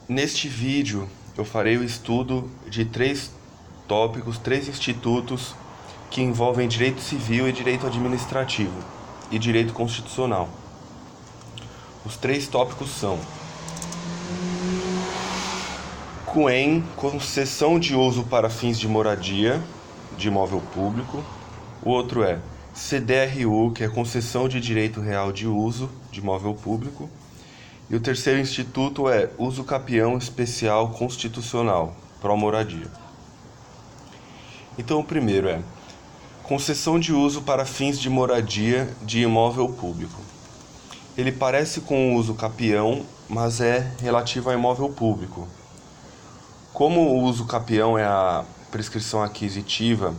Neste vídeo eu farei o estudo de 3 tópicos, 3 institutos que envolvem direito civil e direito administrativo e direito constitucional. Os 3 tópicos são: CUEM, concessão de uso para fins de moradia de imóvel público. O outro é CDRU, que é concessão de direito real de uso de imóvel público. E o terceiro instituto é uso capião especial constitucional, pró-moradia. Então o primeiro é concessão de uso para fins de moradia de imóvel público. Ele parece com o uso capião, mas é relativo a imóvel público. Como o uso capião é a prescrição aquisitiva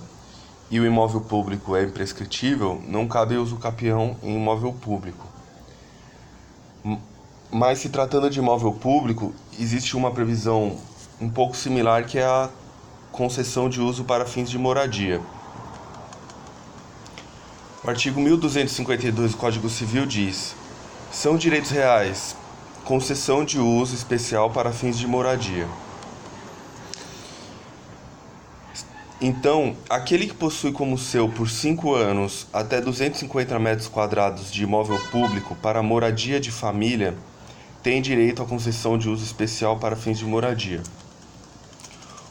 e o imóvel público é imprescritível, não cabe uso capião em imóvel público. Mas se tratando de imóvel público, existe uma previsão um pouco similar, que é a concessão de uso para fins de moradia. O artigo 1252 do Código Civil diz: são direitos reais concessão de uso especial para fins de moradia. Então, aquele que possui como seu por 5 anos até 250 metros quadrados de imóvel público para moradia de família tem direito à concessão de uso especial para fins de moradia.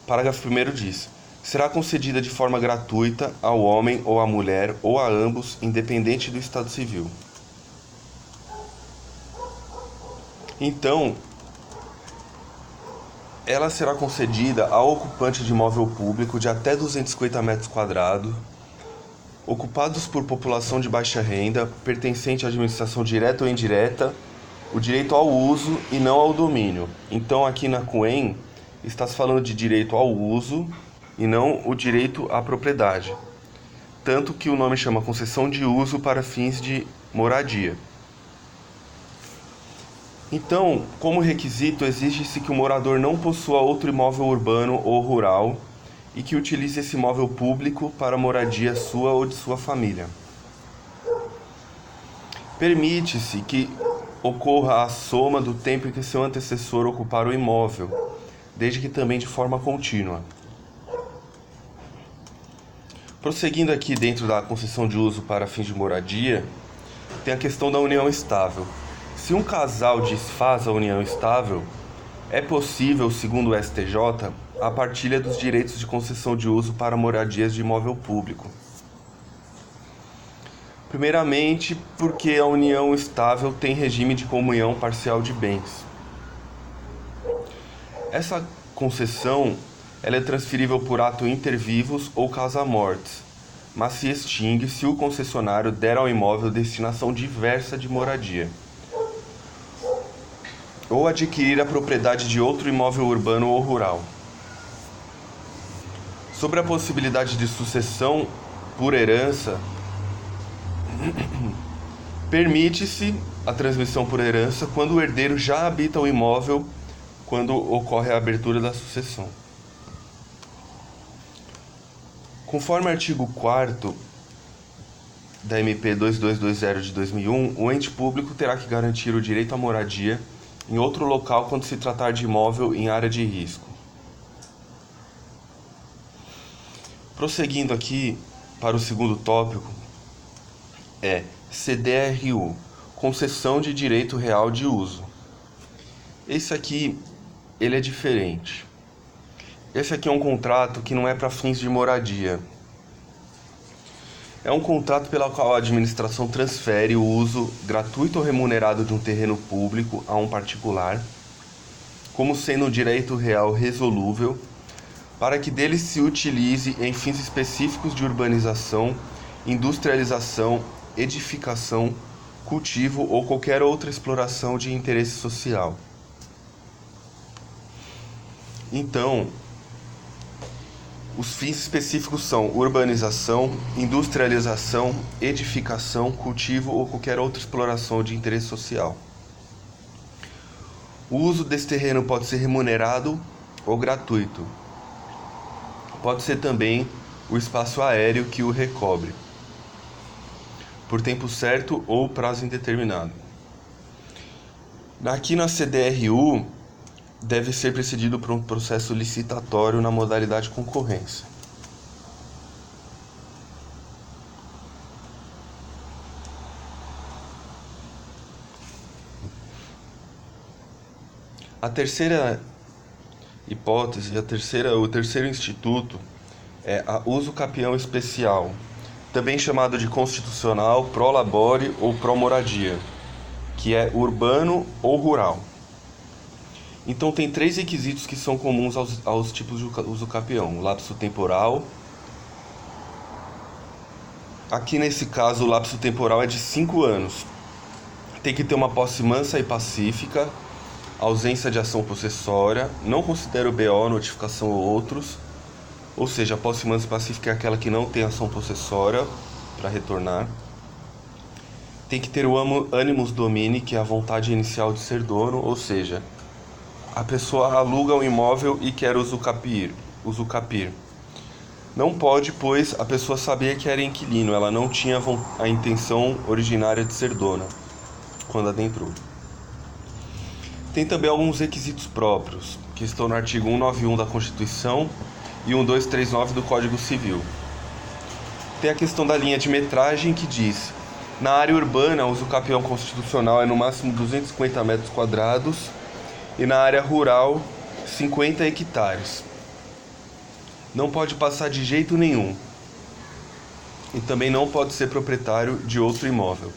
O parágrafo 1º diz: será concedida de forma gratuita ao homem ou à mulher ou a ambos, independente do estado civil. Então, ela será concedida ao ocupante de imóvel público de até 250 metros quadrados, ocupados por população de baixa renda, pertencente à administração direta ou indireta, o direito ao uso e não ao domínio. Então, aqui na CUEM, está se falando de direito ao uso e não o direito à propriedade. Tanto que o nome chama concessão de uso para fins de moradia. Então, como requisito, exige-se que o morador não possua outro imóvel urbano ou rural e que utilize esse imóvel público para moradia sua ou de sua família. Permite-se que ocorra a soma do tempo em que seu antecessor ocupar o imóvel, desde que também de forma contínua. Prosseguindo aqui dentro da concessão de uso para fins de moradia, tem a questão da união estável. Se um casal desfaz a união estável, é possível, segundo o STJ, a partilha dos direitos de concessão de uso para moradias de imóvel público. Primeiramente, porque a união estável tem regime de comunhão parcial de bens. Essa concessão ela é transferível por ato inter vivos ou causa-mortis, mas se extingue se o concessionário der ao imóvel destinação diversa de moradia, ou adquirir a propriedade de outro imóvel urbano ou rural. Sobre a possibilidade de sucessão por herança, permite-se a transmissão por herança quando o herdeiro já habita o imóvel, quando ocorre a abertura da sucessão. Conforme o artigo 4º da MP 2220 de 2001, o ente público terá que garantir o direito à moradia em outro local quando se tratar de imóvel em área de risco. Prosseguindo aqui para o segundo tópico, é CDRU, concessão de direito real de uso. Esse aqui, ele é diferente. Esse aqui é um contrato que não é para fins de moradia. É um contrato pelo qual a administração transfere o uso gratuito ou remunerado de um terreno público a um particular, como sendo um direito real resolúvel, para que dele se utilize em fins específicos de urbanização, industrialização, edificação, cultivo ou qualquer outra exploração de interesse social. Então, os fins específicos são urbanização, industrialização, edificação, cultivo ou qualquer outra exploração de interesse social. O uso desse terreno pode ser remunerado ou gratuito. Pode ser também o espaço aéreo que o recobre, por tempo certo ou prazo indeterminado. Aqui na CDRU, deve ser precedido por um processo licitatório na modalidade concorrência. A terceira hipótese, o terceiro instituto é a uso capião especial, também chamado de constitucional, pro labore ou pro moradia, que é urbano ou rural. Então tem 3 requisitos que são comuns aos tipos de uso capião: o lapso temporal. Aqui nesse caso o lapso temporal é de 5 anos. Tem que ter uma posse mansa e pacífica, ausência de ação possessória, não considera o BO, notificação ou outros, ou seja, a posse mansa e pacífica é aquela que não tem ação possessória para retornar. Tem que ter o animus domini, que é a vontade inicial de ser dono, ou seja, a pessoa aluga um imóvel e quer usufruir. Não pode, pois a pessoa sabia que era inquilino, ela não tinha a intenção originária de ser dona quando adentrou. Tem também alguns requisitos próprios, que estão no artigo 191 da Constituição e 1239 do Código Civil. Tem a questão da linha de metragem, que diz: na área urbana, o uso capião constitucional é no máximo 250 metros quadrados e na área rural, 50 hectares. Não pode passar de jeito nenhum. E também não pode ser proprietário de outro imóvel.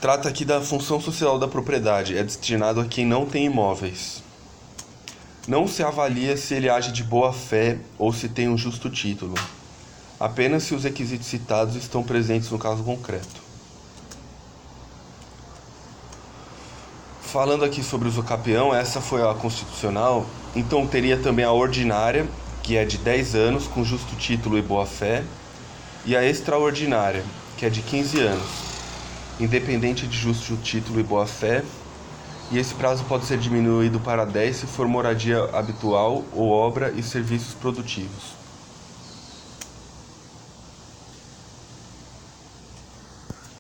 Trata aqui da função social da propriedade, é destinado a quem não tem imóveis. Não se avalia se ele age de boa fé ou se tem um justo título, apenas se os requisitos citados estão presentes no caso concreto. Falando aqui sobre o uso capião, essa foi a constitucional, então teria também a ordinária, que é de 10 anos, com justo título e boa fé, e a extraordinária, que é de 15 anos, independente de justo título e boa fé, e esse prazo pode ser diminuído para 10 se for moradia habitual ou obra e serviços produtivos.